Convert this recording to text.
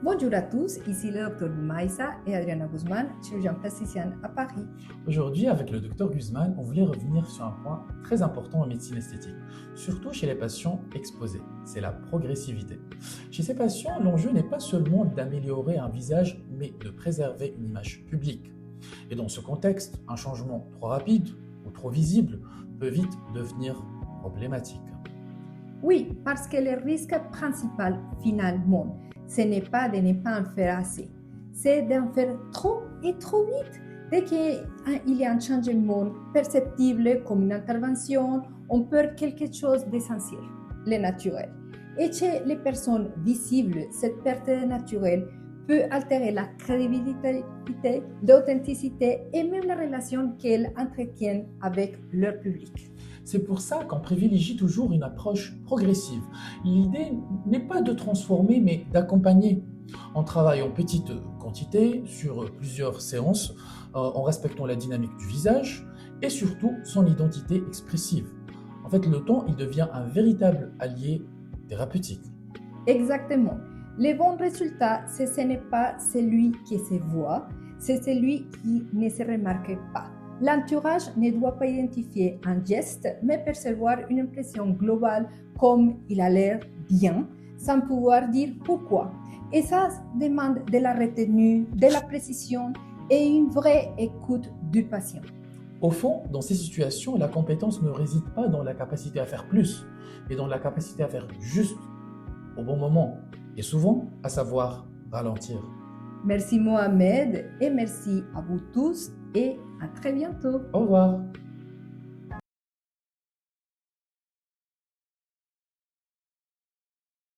Bonjour à tous, ici le docteur Maïsa et Adriana Guzman, chirurgien plasticienne à Paris. Aujourd'hui, avec le docteur Guzman, on voulait revenir sur un point très important en médecine esthétique, surtout chez les patients exposés, c'est la progressivité. Chez ces patients, l'enjeu n'est pas seulement d'améliorer un visage, mais de préserver une image publique. Et dans ce contexte, un changement trop rapide ou trop visible peut vite devenir problématique. Oui, parce que le risque principal, finalement, ce n'est pas de ne pas en faire assez, c'est d'en faire trop et trop vite. Dès qu'il y a un changement perceptible comme une intervention, on perd quelque chose d'essentiel, le naturel. Et chez les personnes visibles, cette perte naturelle peut altérer la crédibilité, l'authenticité et même la relation qu'elles entretiennent avec leur public. C'est pour ça qu'on privilégie toujours une approche progressive. L'idée n'est pas de transformer, mais d'accompagner. On travaille en petite quantité sur plusieurs séances, en respectant la dynamique du visage et surtout son identité expressive. En fait, le temps, il devient un véritable allié thérapeutique. Exactement. Le bon résultat, ce n'est pas celui qui se voit, c'est celui qui ne se remarque pas. L'entourage ne doit pas identifier un geste, mais percevoir une impression globale comme il a l'air bien, sans pouvoir dire pourquoi. Et ça demande de la retenue, de la précision et une vraie écoute du patient. Au fond, dans ces situations, la compétence ne réside pas dans la capacité à faire plus, mais dans la capacité à faire juste au bon moment et souvent à savoir ralentir. Merci Mohamed et merci à vous tous et à très bientôt. Au revoir.